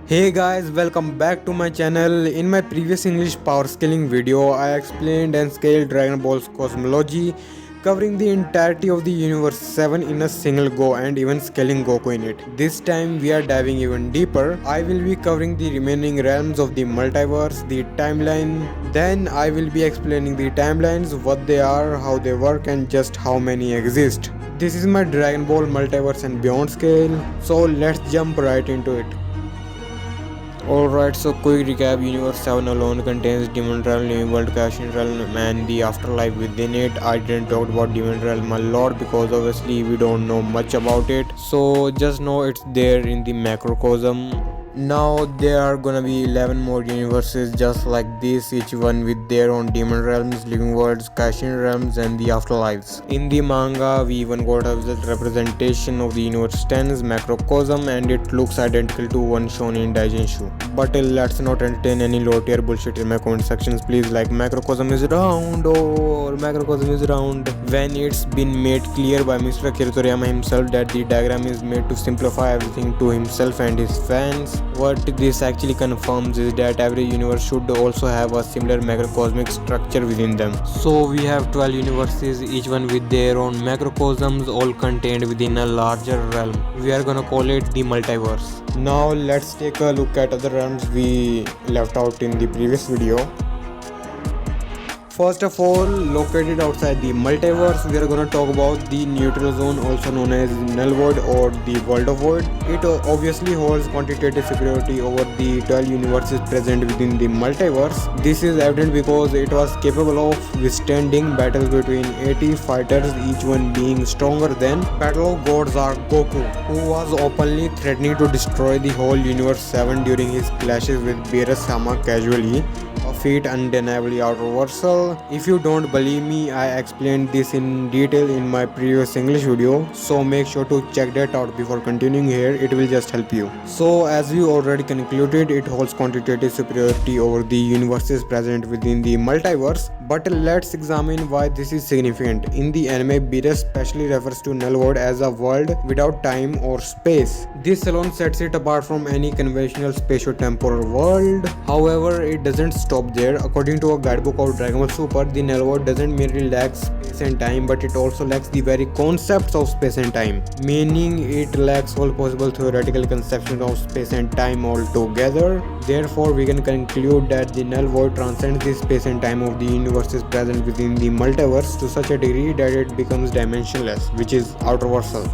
Hey guys, welcome back to my channel. In my previous English power scaling video, I explained and scaled Dragon Ball's cosmology, covering the entirety of the universe 7 in a single go and even scaling Goku in it. This time we are diving even deeper. I will be covering the remaining realms of the multiverse, the timeline. Then I will be explaining the timelines, what they are, how they work and just how many exist. This is my Dragon Ball multiverse and beyond scale. So let's jump right into it. Alright, so quick recap. Universe 7 alone contains Demon Realm, Living World, Cashin Realm and the afterlife within it. I didn't talk about Demon Realm a lot because obviously we don't know much about it. So just know it's there in the macrocosm. Now there are gonna be 11 more universes just like this, each one with their own demon realms, living worlds, Kashin realms and the afterlives. In the manga we even got a visual representation of the universe 10's macrocosm and it looks identical to one shown in Daijenshu. But let's not entertain any low tier bullshit in my comment sections please, like macrocosm is round or macrocosm is round, when it's been made clear by Mr. Akira Toriyama himself that the diagram is made to simplify everything to himself and his fans. What this actually confirms is that every universe should also have a similar macrocosmic structure within them. So we have 12 universes, each one with their own macrocosms, all contained within a larger realm. We are gonna call it the multiverse. Now let's take a look at other realms we left out in the previous video. First of all, located outside the multiverse, we are gonna talk about the neutral zone, also known as null void or the world of void. It obviously holds quantitative superiority over the 12 universes present within the multiverse. This is evident because it was capable of withstanding battles between 80 fighters, each one being stronger than Battle of Gods or Goku, who was openly threatening to destroy the whole universe 7 during his clashes with Beerus-sama casually. A feat undeniably universal. If you don't believe me, I explained this in detail in my previous English video, so make sure to check that out before continuing here, it will just help you. So as we already concluded, it holds quantitative superiority over the universes present within the multiverse. But let's examine why this is significant. In the anime, Beerus specially refers to null void as a world without time or space. This alone sets it apart from any conventional spatio-temporal world. However, it doesn't stop there. According to a guidebook of Dragon Ball Super, the null void doesn't merely lack space and time, but it also lacks the very concepts of space and time, meaning it lacks all possible theoretical conceptions of space and time altogether. Therefore, we can conclude that the null void transcends the space and time of the universes present within the multiverse to such a degree that it becomes dimensionless, which is outerversal.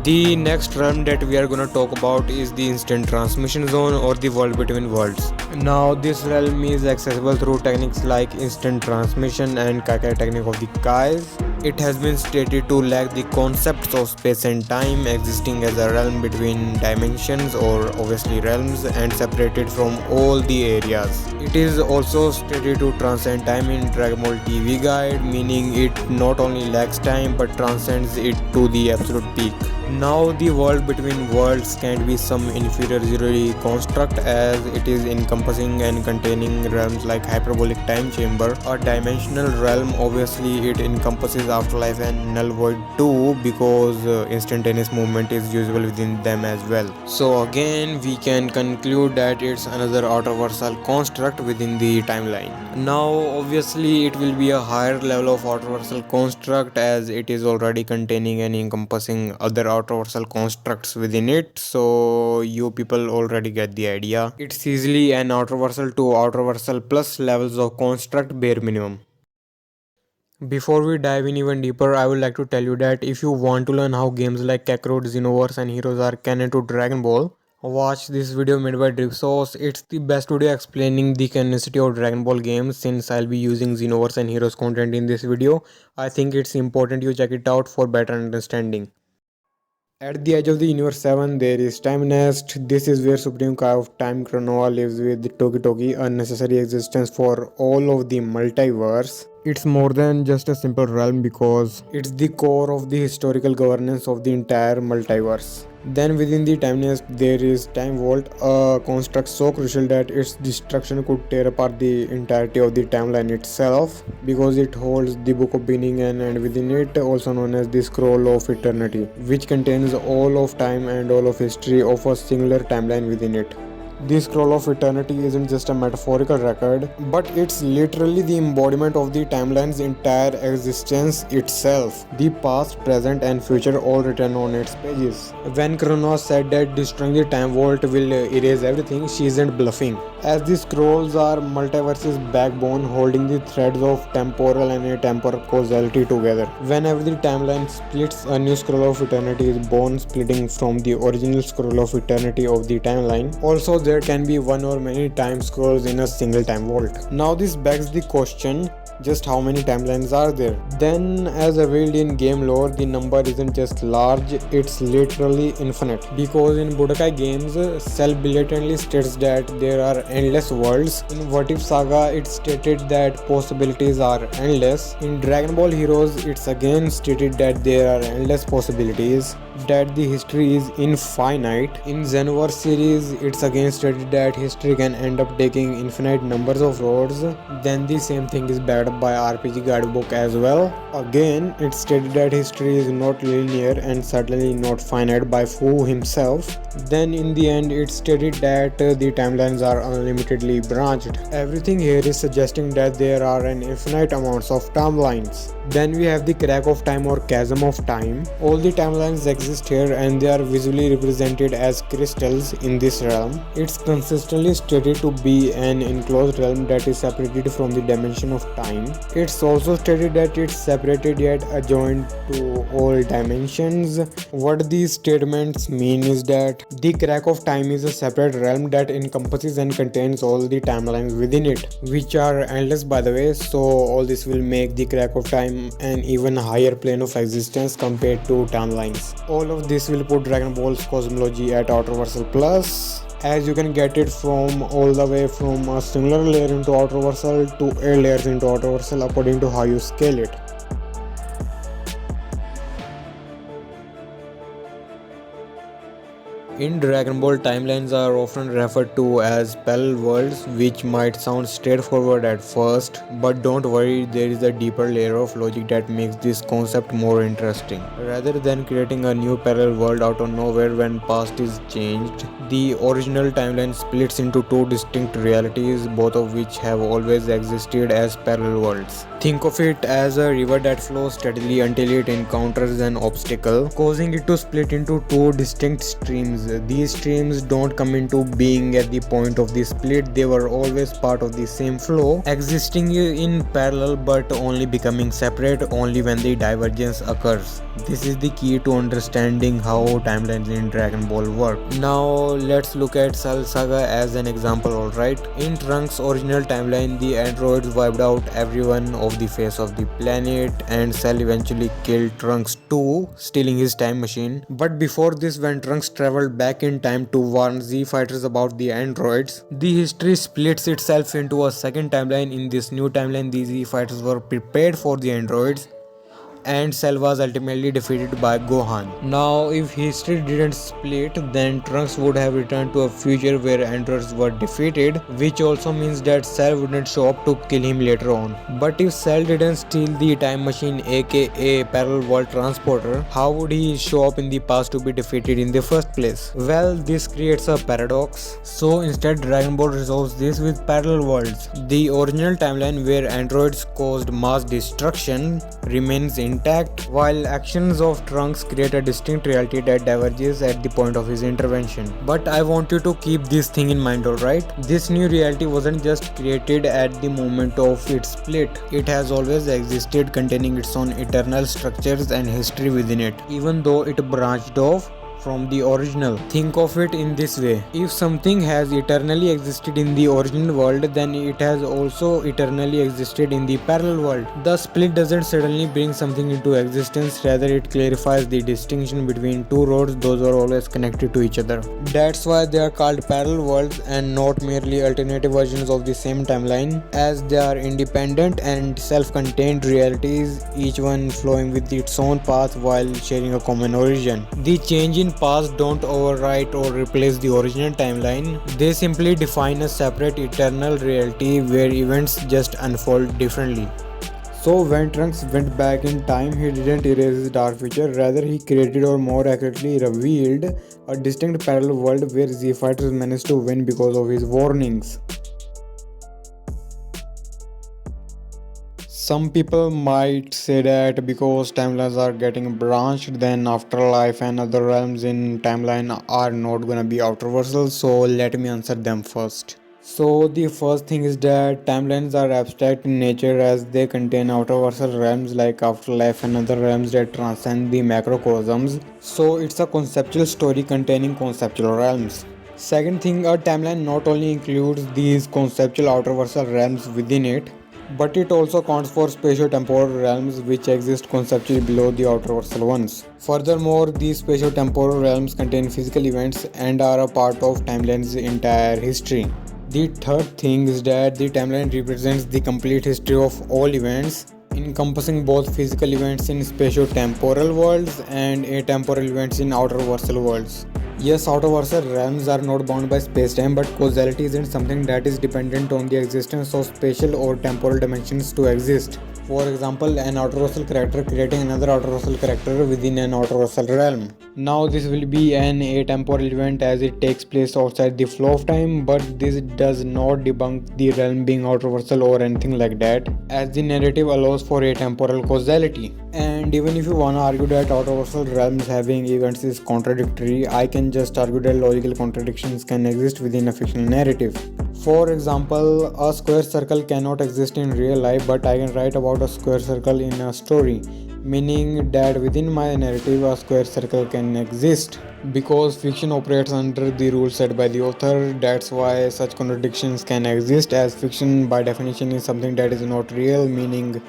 The next realm that we are gonna talk about is the instant transmission zone or the world between worlds. Now this realm is accessible through techniques like instant transmission and Kaikai technique of the Kais. It has been stated to lack the concepts of space and time, existing as a realm between dimensions or obviously realms and separated from all the areas. It is also stated to transcend time in Dragon Ball TV guide, meaning it not only lacks time but transcends it to the absolute peak. Now the world between worlds can be some inferior zero construct as it is encompassing and containing realms like hyperbolic time chamber, a dimensional realm. Obviously it encompasses afterlife and null void too because instantaneous movement is usable within them as well. So again we can conclude that it's another outerversal construct within the timeline. Now obviously it will be a higher level of outerversal construct as it is already containing and encompassing other outerversal constructs within it, so you people already get the idea. It's easily an outerversal to outerversal plus levels of construct bare minimum. Before we dive in even deeper, I would like to tell you that if you want to learn how games like Kakarot, Xenoverse and Heroes are canon to Dragon Ball, watch this video made by Dripsos. It's the best video explaining the canonicity of Dragon Ball games. Since I'll be using Xenoverse and Heroes content in this video, I think it's important you check it out for better understanding. At the edge of the Universe 7, there is Time Nest. This is where Supreme Kai of Time Chronoa lives with Toki Toki, a necessary existence for all of the multiverse. It's more than just a simple realm because it's the core of the historical governance of the entire multiverse. Then within the timeless there is Time Vault, a construct so crucial that its destruction could tear apart the entirety of the timeline itself because it holds the Book of Beginning and within it also known as the Scroll of Eternity, which contains all of time and all of history of a singular timeline within it. The scroll of eternity isn't just a metaphorical record, but it's literally the embodiment of the timeline's entire existence itself. The past, present, and future all written on its pages. When Kronos said that destroying the time vault will erase everything, she isn't bluffing. As the scrolls are multiverse's backbone, holding the threads of temporal and atemporal causality together. Whenever the timeline splits, a new scroll of eternity is born, splitting from the original scroll of eternity of the timeline. Also, there can be one or many time scrolls in a single time vault. Now, this begs the question, just how many timelines are there? Then, as revealed in game lore, the number isn't just large, it's literally infinite. Because in Budokai games, Cell blatantly states that there are endless worlds. In W.O.V saga, it's stated that possibilities are endless. In Dragon Ball Heroes, it's again stated that there are endless possibilities, that the history is infinite. In Xenoverse series, it's again stated that history can end up taking infinite numbers of roads. Then the same thing is backed up by RPG guidebook as well. Again, it's stated that history is not linear and certainly not finite by Fu himself. Then in the end, it's stated that the timelines are unlimitedly branched. Everything here is suggesting that there are an infinite amounts of timelines. Then we have the crack of time or chasm of time. All the timelines exist here and they are visually represented as crystals in this realm. It's consistently stated to be an enclosed realm that is separated from the dimension of time. It's also stated that it's separated yet adjoined to all dimensions. What these statements mean is that the crack of time is a separate realm that encompasses and contains all the timelines within it, which are endless by the way, so all this will make the crack of time an even higher plane of existence compared to timelines. All of this will put Dragon Ball's cosmology at Outerversal Plus, as you can get it from all the way from a singular layer into Outerversal to 8 layers into Outerversal according to how you scale it. In Dragon Ball, timelines are often referred to as parallel worlds, which might sound straightforward at first, but don't worry, there is a deeper layer of logic that makes this concept more interesting. Rather than creating a new parallel world out of nowhere when past is changed, the original timeline splits into two distinct realities, both of which have always existed as parallel worlds. Think of it as a river that flows steadily until it encounters an obstacle, causing it to split into two distinct streams. These streams don't come into being at the point of the split, they were always part of the same flow, existing in parallel but only becoming separate only when the divergence occurs. This is the key to understanding how timelines in Dragon Ball work. Now let's look at Cell Saga as an example, alright? In Trunks' original timeline, the androids wiped out everyone off the face of the planet and Cell eventually killed Trunks too, stealing his time machine. But before this, when Trunks traveled back in time to warn Z fighters about the androids, the history splits itself into a second timeline. In this new timeline, the Z fighters were prepared for the androids and Cell was ultimately defeated by Gohan. Now, if history didn't split, then Trunks would have returned to a future where androids were defeated, which also means that Cell wouldn't show up to kill him later on. But if Cell didn't steal the time machine, aka parallel world transporter, how would he show up in the past to be defeated in the first place? Well, this creates a paradox. So instead, Dragon Ball resolves this with parallel worlds. The original timeline where androids caused mass destruction remains intact, while actions of Trunks create a distinct reality that diverges at the point of his intervention. But I want you to keep this thing in mind, alright? This new reality wasn't just created at the moment of its split. It has always existed, containing its own eternal structures and history within it, even though it branched off from the original. Think of it in this way. If something has eternally existed in the original world, then it has also eternally existed in the parallel world. The split doesn't suddenly bring something into existence, rather it clarifies the distinction between two roads, those are always connected to each other. That's why they are called parallel worlds and not merely alternative versions of the same timeline, as they are independent and self-contained realities, each one flowing with its own path while sharing a common origin. The change in paths don't overwrite or replace the original timeline, they simply define a separate eternal reality where events just unfold differently. So when Trunks went back in time, he didn't erase his dark future, rather he created, or more accurately revealed, a distinct parallel world where Z fighters managed to win because of his warnings. Some people might say that because timelines are getting branched, then afterlife and other realms in timeline are not gonna be outerversal, so let me answer them first. So the first thing is that timelines are abstract in nature as they contain outerversal realms like afterlife and other realms that transcend the macrocosms. So it's a conceptual story containing conceptual realms. Second thing, a timeline not only includes these conceptual outerversal realms within it, but it also accounts for spatio-temporal realms which exist conceptually below the outerversal ones. Furthermore, these spatio-temporal realms contain physical events and are a part of timeline's entire history. The third thing is that the timeline represents the complete history of all events, encompassing both physical events in spatio-temporal worlds and atemporal events in outerversal worlds. Yes, outerversal realms are not bound by space-time, but causality isn't something that is dependent on the existence of spatial or temporal dimensions to exist. For example, an outerversal character creating another outerversal character within an outerversal realm. Now this will be an atemporal event as it takes place outside the flow of time, but this does not debunk the realm being outerversal or anything like that, as the narrative allows for atemporal causality. And even if you wanna argue that outerversal realms having events is contradictory, I can just argue that logical contradictions can exist within a fictional narrative. For example, a square circle cannot exist in real life, but I can write about a square circle in a story, meaning that within my narrative a square circle can exist. Because fiction operates under the rules set by the author, that's why such contradictions can exist, as fiction by definition is something that is not real, meaning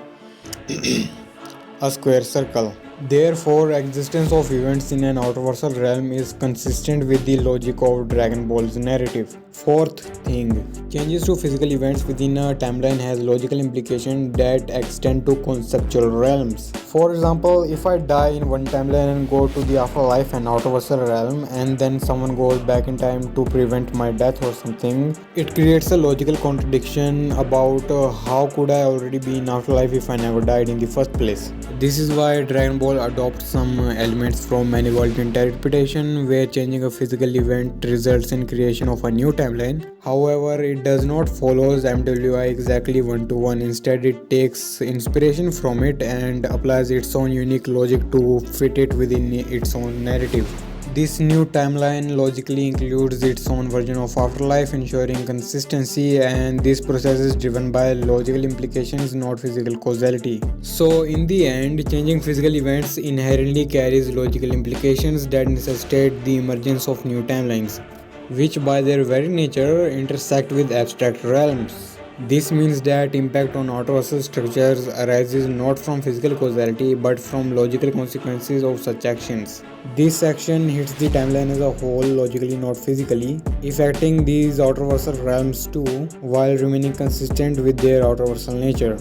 a square circle. Therefore, existence of events in an outerversal realm is consistent with the logic of Dragon Ball's narrative. Fourth thing, changes to physical events within a timeline has logical implications that extend to conceptual realms. For example, if I die in one timeline and go to the afterlife and outerversal realm, and then someone goes back in time to prevent my death or something, it creates a logical contradiction about how could I already be in afterlife if I never died in the first place. This is why Dragon Ball adopts some elements from manifold interpretation, where changing a physical event results in creation of a new timeline. However, it does not follow MWI exactly one-to-one. Instead, it takes inspiration from it and applies its own unique logic to fit it within its own narrative. This new timeline logically includes its own version of afterlife, ensuring consistency, and this process is driven by logical implications, not physical causality. So in the end, changing physical events inherently carries logical implications that necessitate the emergence of new timelines, which by their very nature intersect with abstract realms. This means that impact on outerversal structures arises not from physical causality but from logical consequences of such actions. This action hits the timeline as a whole logically, not physically, affecting these outerversal realms too, while remaining consistent with their outerversal nature.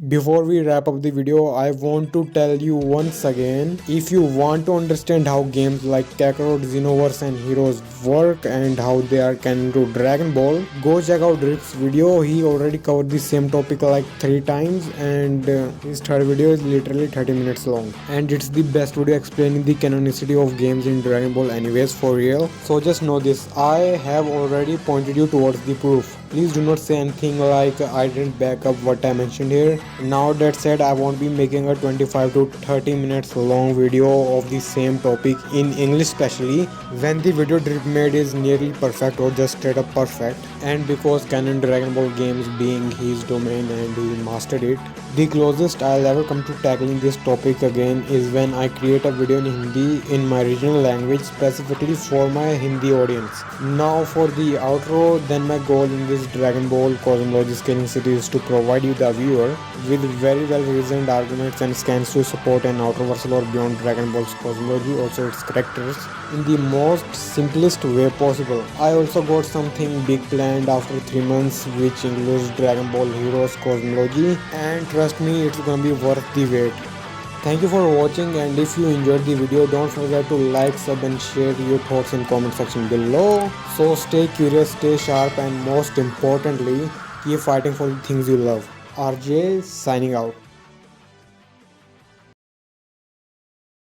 Before we wrap up the video, I want to tell you once again, if you want to understand how games like Kakarot, Xenoverse and Heroes work and how they are canon to Dragon Ball, go check out Rip's video. He already covered the same topic like 3 times, and his third video is literally 30 minutes long. And it's the best video explaining the canonicity of games in Dragon Ball anyways, for real. So just know this, I have already pointed you towards the proof. Please do not say anything like I didn't back up what I mentioned here. Now that said, I won't be making a 25 to 30 minutes long video of the same topic in English, especially when the video drip made is nearly perfect or just straight up perfect. And because canon Dragon Ball games being his domain and he mastered it, the closest I'll ever come to tackling this topic again is when I create a video in Hindi in my regional language specifically for my Hindi audience. Now for the outro, then my goal in this Dragon Ball cosmology scaling series is to provide you the viewer with very well reasoned arguments and scans to support an outerversal or beyond Dragon Ball's cosmology, also its characters, in the most simplest way possible. I also got something big planned after 3 months which includes Dragon Ball Heroes cosmology, and trust me, it's gonna be worth the wait. Thank you for watching, and if you enjoyed the video, don't forget to like, sub and share your thoughts in comment section below. So stay curious, stay sharp, and most importantly, keep fighting for the things you love. RJ signing out.